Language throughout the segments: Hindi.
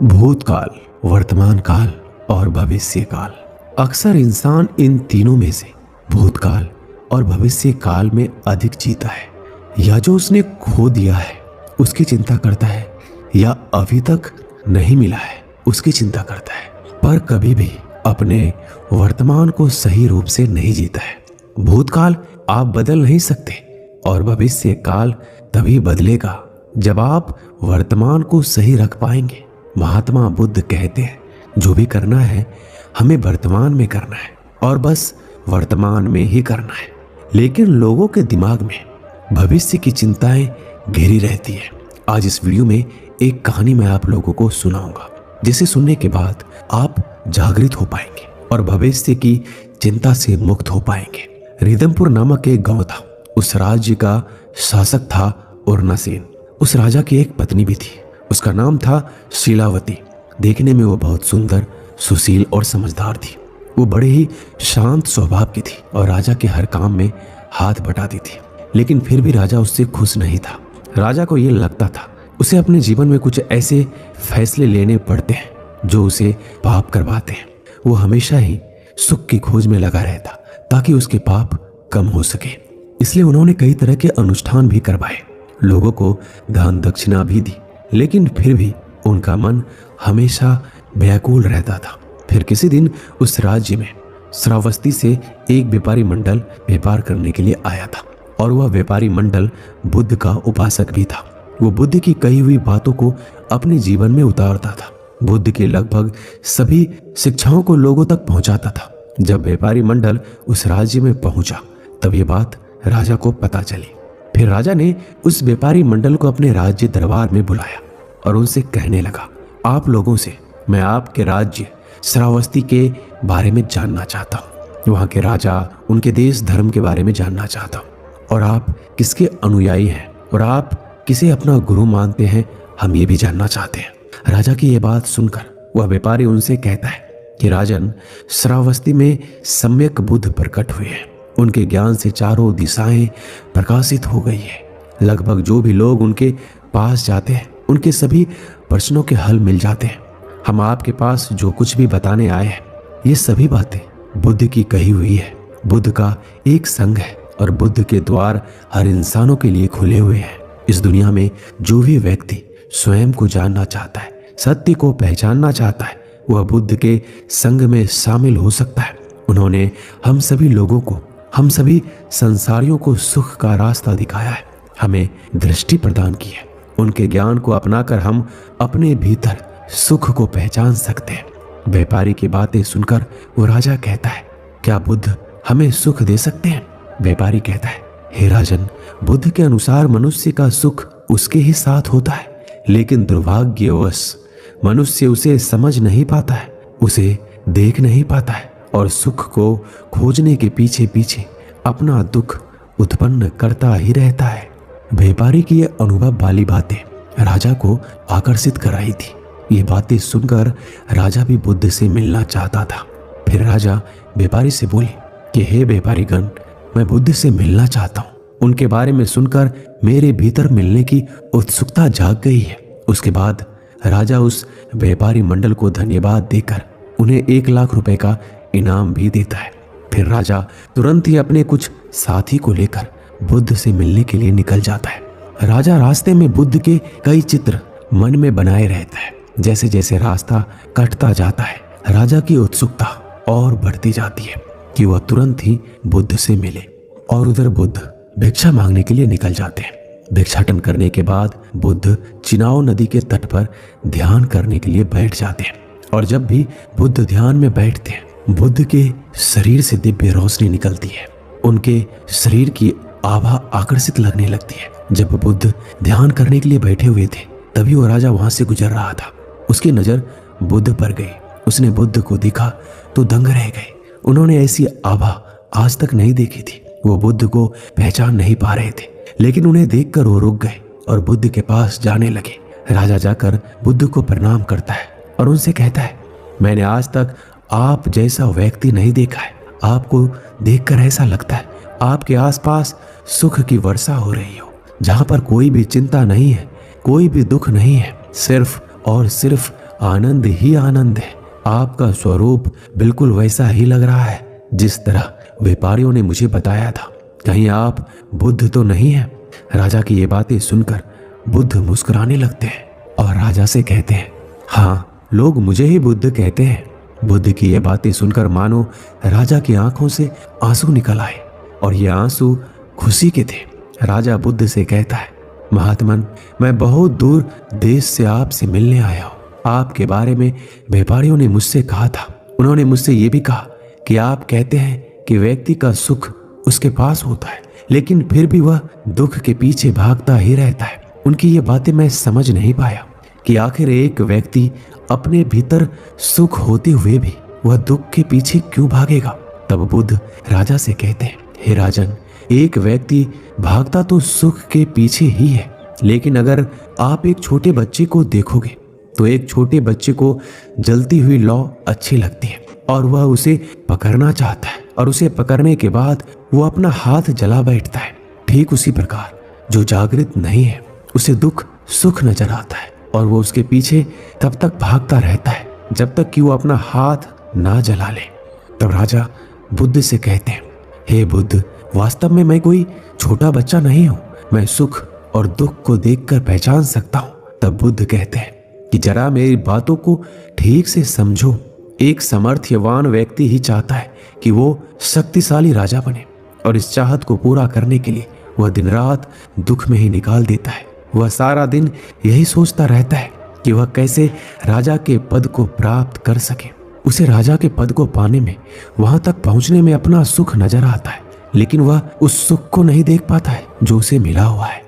भूतकाल, वर्तमान काल और भविष्य काल। अक्सर इंसान इन तीनों में से भूतकाल और भविष्य काल में अधिक जीता है, या जो उसने खो दिया है उसकी चिंता करता है, या अभी तक नहीं मिला है उसकी चिंता करता है, पर कभी भी अपने वर्तमान को सही रूप से नहीं जीता है। भूतकाल आप बदल नहीं सकते और भविष्य काल तभी बदलेगा जब आप वर्तमान को सही रख पाएंगे। महात्मा बुद्ध कहते हैं, जो भी करना है हमें वर्तमान में करना है और बस वर्तमान में ही करना है। लेकिन लोगों के दिमाग में भविष्य की चिंताएं घेरी रहती है। आज इस वीडियो में एक कहानी मैं आप लोगों को सुनाऊंगा, जिसे सुनने के बाद आप जागृत हो पाएंगे और भविष्य की चिंता से मुक्त हो पाएंगे। रिदमपुर नामक एक गांव था। उस राज्य का शासक था उरनासेन। उस राजा की एक पत्नी भी थी। उसका नाम था शीलावती। देखने में वो बहुत सुंदर, सुशील और समझदार थी। वो बड़े ही शांत स्वभाव की थी और राजा के हर काम में हाथ बटाती थी। लेकिन फिर भी राजा उससे खुश नहीं था। राजा को ये लगता था उसे अपने जीवन में कुछ ऐसे फैसले लेने पड़ते हैं जो उसे पाप करवाते हैं। वो हमेशा ही सुख की खोज में लगा रहता ताकि उसके पाप कम हो सके। इसलिए उन्होंने कई तरह के अनुष्ठान भी करवाए, लोगों को दान दक्षिणा भी दी, लेकिन फिर भी उनका मन हमेशा व्याकुल रहता था। फिर किसी दिन उस राज्य में श्रावस्ती से एक व्यापारी मंडल व्यापार करने के लिए आया था और वह व्यापारी मंडल बुद्ध का उपासक भी था। वो बुद्ध की कही हुई बातों को अपने जीवन में उतारता था। बुद्ध के लगभग सभी शिक्षाओं को लोगों तक पहुंचाता था। जब व्यापारी मंडल उस राज्य में पहुंचा तब ये बात राजा को पता चली। फिर राजा ने उस व्यापारी मंडल को अपने राज्य दरबार में बुलाया और उनसे कहने लगा, आप लोगों से मैं आपके राज्य श्रावस्ती के बारे में जानना चाहता हूँ। वहाँ के राजा, उनके देश धर्म के बारे में जानना चाहता हूँ और आप किसके अनुयायी हैं और आप किसे अपना गुरु मानते हैं, हम ये भी जानना चाहते हैं। राजा की ये बात सुनकर वह व्यापारी उनसे कहता है कि राजन, श्रावस्ती में सम्यक बुद्ध प्रकट हुए हैं। उनके ज्ञान से चारों दिशाएं प्रकाशित हो गई है। लगभग जो भी लोग उनके पास जाते हैं उनके सभी प्रश्नों के हल मिल जाते हैं। हम आपके पास जो कुछ भी बताने आए हैं ये सभी बातें बुद्ध की कही हुई है। बुद्ध का एक संघ है और बुद्ध के द्वार हर इंसानों के लिए खुले हुए हैं। इस दुनिया में जो भी व्यक्ति स्वयं को जानना चाहता है, सत्य को पहचानना चाहता है, वह बुद्ध के संघ में शामिल हो सकता है। उन्होंने हम सभी लोगों को, हम सभी संसारियों को सुख का रास्ता दिखाया है, हमें दृष्टि प्रदान की है। उनके ज्ञान को अपनाकर हम अपने भीतर सुख को पहचान सकते हैं। व्यापारी की बातें सुनकर वो राजा कहता है, क्या बुद्ध हमें सुख दे सकते हैं? व्यापारी कहता है, हे राजन, बुद्ध के अनुसार मनुष्य का सुख उसके ही साथ होता है, लेकिन दुर्भाग्यवश मनुष्य उसे समझ नहीं पाता है, उसे देख नहीं पाता है और सुख को खोजने के पीछे पीछे अपना दुख उत्पन्न करता ही रहता है। व्यापारी की ये अनुभव वाली बातें राजा को आकर्षित कराई थी। ये बातें सुनकर राजा भी बुद्ध से मिलना चाहता था। फिर राजा व्यापारी से बोले कि हे व्यापारीगण, मैं बुद्ध से मिलना चाहता हूँ। उनके बारे में सुनकर मेरे भीतर मिलने की उत्सुकता जाग गई है। उसके बाद राजा उस व्यापारी मंडल को धन्यवाद देकर उन्हें 1 लाख रुपए का इनाम भी देता है। फिर राजा तुरंत ही अपने कुछ साथी को लेकर बुद्ध से मिलने के लिए निकल जाता है। राजा रास्ते में बुद्ध के कई चित्र मन में बनाए रहता है। जैसे जैसे रास्ता कटता जाता है, राजा की उत्सुकता और बढ़ती जाती है कि वह तुरंत ही बुद्ध से मिले। और उधर बुद्ध भिक्षा मांगने के लिए निकल जाते हैं। भिक्षाटन करने के बाद बुद्ध चिनाव नदी के तट पर ध्यान करने के लिए बैठ जाते हैं। और जब भी बुद्ध ध्यान में बैठते हैं, बुद्ध के शरीर से दिव्य रोशनी निकलती है। उनके शरीर की आभा आकर्षित लगने लगती है। जब बुद्ध ध्यान करने के लिए बैठे हुए थे तभी वो राजा वहां से गुजर रहा था। उसकी नजर बुद्ध पर गई। उसने बुद्ध को देखा तो दंग रह गए। उन्होंने ऐसी आभा आज तक नहीं देखी थी। वो बुद्ध को पहचान नहीं पा रहे थे, लेकिन उन्हें देखकर वो रुक गए और बुद्ध के पास जाने लगे। राजा जाकर बुद्ध को प्रणाम करता है और उनसे कहता है, मैंने आज तक आप जैसा व्यक्ति नहीं देखा है। आपको देखकर ऐसा लगता है आपके आसपास सुख की वर्षा हो रही हो, जहां पर कोई भी चिंता नहीं है, कोई भी दुख नहीं है, सिर्फ और सिर्फ आनंद ही आनंद है। आपका स्वरूप बिल्कुल वैसा ही लग रहा है जिस तरह व्यापारियों ने मुझे बताया था। कहीं आप बुद्ध तो नहीं हैं? राजा की ये बातें सुनकर बुद्ध मुस्कुराने लगते हैं और राजा से कहते हैं, हाँ, लोग मुझे ही बुद्ध कहते हैं। बुद्ध की ये बातें सुनकर मानो राजा की आंखों से आंसू निकल आए और ये आंसू खुशी के थे। राजा बुद्ध से कहता है, महात्मन, मैं बहुत दूर देश से आपसे मिलने आया हूँ। आपके बारे में व्यापारियों ने मुझसे कहा था। उन्होंने मुझसे ये भी कहा कि आप कहते हैं कि व्यक्ति का सुख उसके पास होता है, लेकिन फिर भी वह दुख के पीछे भागता ही रहता है। उनकी ये बातें मैं समझ नहीं पाया कि आखिर एक व्यक्ति अपने भीतर सुख होते हुए भी वह दुख के पीछे क्यों भागेगा। तब बुद्ध राजा से कहते हैं, हे राजन, एक व्यक्ति भागता तो सुख के पीछे ही है, लेकिन अगर आप एक छोटे बच्चे को देखोगे तो एक छोटे बच्चे को जलती हुई लौ अच्छी लगती है और वह उसे पकड़ना चाहता है, और उसे पकड़ने के बाद वो अपना हाथ जला बैठता है। ठीक उसी प्रकार जो जागृत नहीं है उसे दुख सुख नजर आता है और वो उसके पीछे तब तक भागता रहता है जब तक कि वो अपना हाथ ना जला ले। तब राजा बुद्ध से कहते हैं, हे बुद्ध, वास्तव में मैं कोई छोटा बच्चा नहीं हूं। मैं सुख और दुख को देखकर पहचान सकता हूं। तब बुद्ध कहते हैं कि जरा मेरी बातों को ठीक से समझो। एक समर्थवान व्यक्ति ही चाहता है कि वो शक्तिशाली राजा बने, और इस चाहत को पूरा करने के लिए वह दिन रात दुख में ही निकाल देता है। वह सारा दिन यही सोचता रहता है कि वह कैसे राजा के पद को प्राप्त कर सके। उसे राजा के पद को पाने में, वहां तक पहुंचने में अपना सुख नजर आता है, लेकिन वह उस सुख को नहीं देख पाता है जो उसे मिला हुआ है।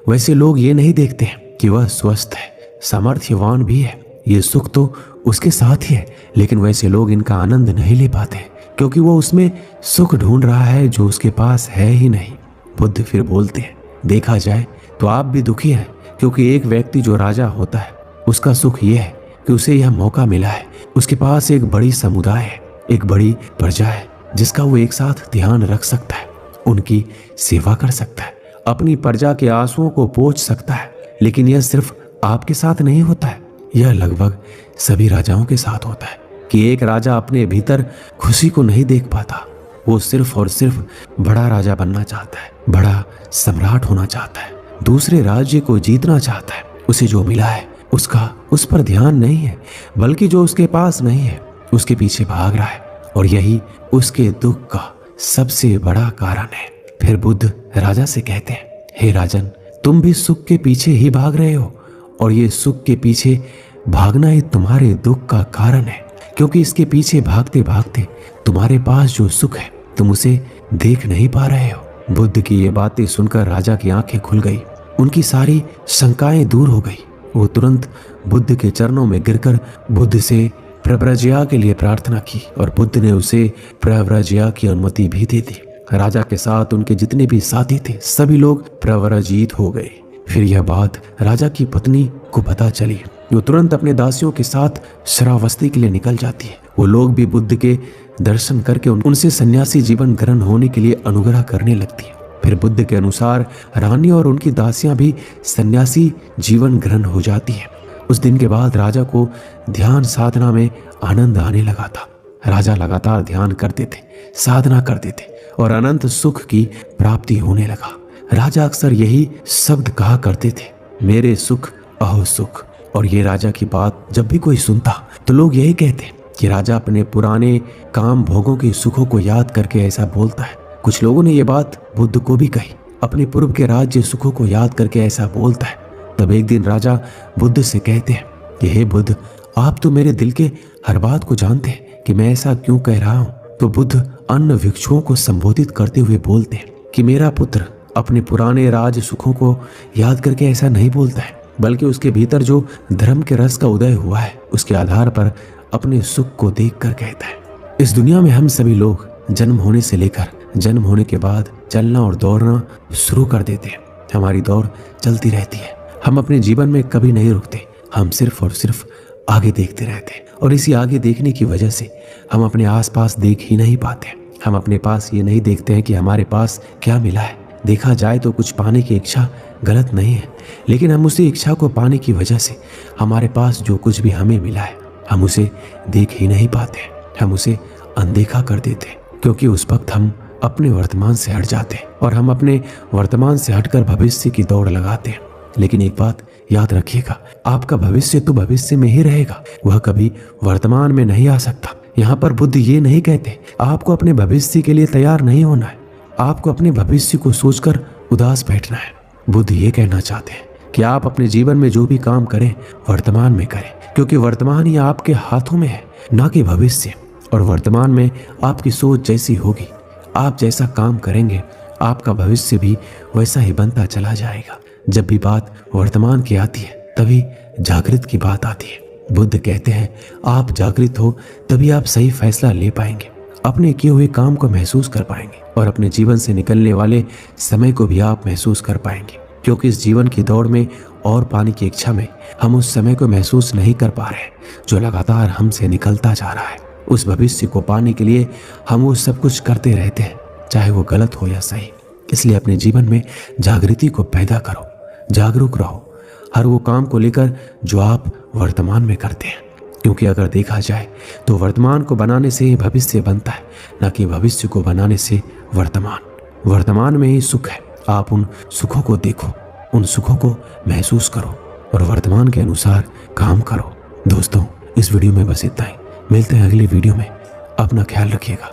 वैसे लोग ये नहीं देखते हैं कि वह स्वस्थ है, सामर्थ्यवान भी है, ये सुख तो उसके साथ ही है, लेकिन वैसे लोग इनका आनंद नहीं ले पाते क्योंकि वो उसमें सुख ढूंढ रहा है जो उसके पास है ही नहीं। बुद्ध फिर बोलते हैं, देखा जाए तो आप भी दुखी हैं, क्योंकि एक व्यक्ति जो राजा होता है उसका सुख ये है कि उसे यह मौका मिला है, उसके पास एक बड़ी समुदाय है, एक बड़ी प्रजा है जिसका वो एक साथ ध्यान रख सकता है, उनकी सेवा कर सकता है, अपनी प्रजा के आंसुओं को पोंछ सकता है। लेकिन यह सिर्फ आपके साथ नहीं होता है, यह लगभग सभी राजाओं के साथ होता है कि एक राजा अपने भीतर खुशी को नहीं देख पाता। वो सिर्फ और सिर्फ बड़ा राजा बनना चाहता है, बड़ा सम्राट होना चाहता है, दूसरे राज्य को जीतना चाहता है। उसे जो मिला है उसका उस पर ध्यान नहीं है, बल्कि जो उसके पास नहीं है उसके पीछे भाग रहा है, और यही उसके दुख का सबसे बड़ा कारण है। फिर बुद्ध राजा से कहते हैं, हे राजन, तुम भी सुख के पीछे ही भाग रहे हो, और ये सुख के पीछे भागना ही तुम्हारे दुख का कारण है, क्योंकि इसके पीछे भागते भागते तुम्हारे पास जो सुख है तुम उसे देख नहीं पा रहे हो। बुद्ध की ये बातें सुनकर राजा की आंखें खुल गई, उनकी सारी शंकाएं दूर हो गई। वो तुरंत बुद्ध के चरणों में गिरकर बुद्ध से प्रव्रज्या के लिए प्रार्थना की, और बुद्ध ने उसे प्रव्रज्या की अनुमति भी दे दी। राजा के साथ उनके जितने भी साथी थे सभी लोग प्रव्रजित हो गए। फिर यह बात राजा की पत्नी को पता चली, वो तुरंत अपने दासियों के साथ श्रावस्ती के लिए निकल जाती है। वो लोग भी बुद्ध के दर्शन करके उनसे सन्यासी जीवन ग्रहण होने के लिए अनुग्रह करने लगती है। फिर बुद्ध के अनुसार रानी और उनकी दासियां भी सन्यासी जीवन ग्रहण हो जाती है। उस दिन के बाद राजा को ध्यान साधना में आनंद आने लगा था। राजा लगातार ध्यान करते थे, साधना करते थे, और अनंत सुख की प्राप्ति होने लगा। राजा अक्सर यही शब्द कहा करते थे, मेरे सुख अहो सुख। और ये राजा की बात जब भी कोई सुनता तो लोग यही कहते कि राजा अपने पुराने काम भोगों के सुखों को याद करके ऐसा बोलता है। कुछ लोगों ने ये बात बुद्ध को भी कही, अपने पूर्व के राज्य सुखों को याद करके ऐसा बोलता है। तब एक दिन राजा बुद्ध से कहते हैं कि हे बुद्ध, आप तो मेरे दिल के हर बात को जानते हैं कि मैं ऐसा क्यों कह रहा हूँ। तो बुद्ध अन्य भिक्षुओं को संबोधित करते हुए बोलते हैं कि मेरा पुत्र अपने पुराने राज सुखों को याद करके ऐसा नहीं बोलता है, बल्कि उसके भीतर जो धर्म के रस का उदय हुआ है उसके आधार पर अपने सुख को देखकर कहता है। इस दुनिया में हम सभी लोग जन्म होने से लेकर जन्म होने के बाद चलना और दौड़ना शुरू कर देते हैं। हमारी दौड़ चलती रहती है, हम अपने जीवन में कभी नहीं रुकते, हम सिर्फ और सिर्फ आगे देखते रहते हैं। और इसी आगे देखने की वजह से हम अपने आसपास देख ही नहीं पाते। हम अपने पास ये नहीं देखते हैं कि हमारे पास क्या मिला है, देखा जाए तो कुछ पाने की इच्छा गलत नहीं है, लेकिन हम उसी इच्छा को पाने की वजह से हमारे पास जो कुछ भी हमें मिला है हम उसे देख ही नहीं पाते, हम उसे अनदेखा कर देते, क्योंकि उस वक्त हम अपने वर्तमान से हट जाते हैं और हम अपने वर्तमान से हटकर भविष्य की दौड़ लगाते हैं। लेकिन एक बात याद रखिएगा, आपका भविष्य तो भविष्य में ही रहेगा, वह कभी वर्तमान में नहीं आ सकता। यहाँ पर बुद्ध ये नहीं कहते आपको अपने भविष्य के लिए तैयार नहीं होना है, आपको अपने भविष्य को सोचकर उदास बैठना है। बुद्ध ये कहना चाहते हैं कि आप अपने जीवन में जो भी काम करें वर्तमान में करें, क्योंकि वर्तमान ही आपके हाथों में है, ना कि भविष्य। और वर्तमान में आपकी सोच जैसी होगी, आप जैसा काम करेंगे, आपका भविष्य भी वैसा ही बनता चला जाएगा। जब भी बात वर्तमान की आती है तभी जागृत की बात आती है। बुद्ध कहते हैं आप जागृत हो तभी आप सही फैसला ले पाएंगे, अपने किए हुए काम को महसूस कर पाएंगे और अपने जीवन से निकलने वाले समय को भी आप महसूस कर पाएंगे, क्योंकि इस जीवन की दौड़ में और पाने की इच्छा में हम उस समय को महसूस नहीं कर पा रहे जो लगातार हमसे निकलता जा रहा है। उस भविष्य को पाने के लिए हम वो सब कुछ करते रहते हैं, चाहे वो गलत हो या सही। इसलिए अपने जीवन में जागृति को पैदा करो, जागरूक रहो हर वो काम को लेकर जो आप वर्तमान में करते हैं, क्योंकि अगर देखा जाए तो वर्तमान को बनाने से भविष्य बनता है, न कि भविष्य को बनाने से वर्तमान। वर्तमान में ही सुख है, आप उन सुखों को देखो, उन सुखों को महसूस करो और वर्तमान के अनुसार काम करो। दोस्तों, इस वीडियो में बस इतना ही। मिलते हैं अगले वीडियो में। अपना ख्याल रखिएगा।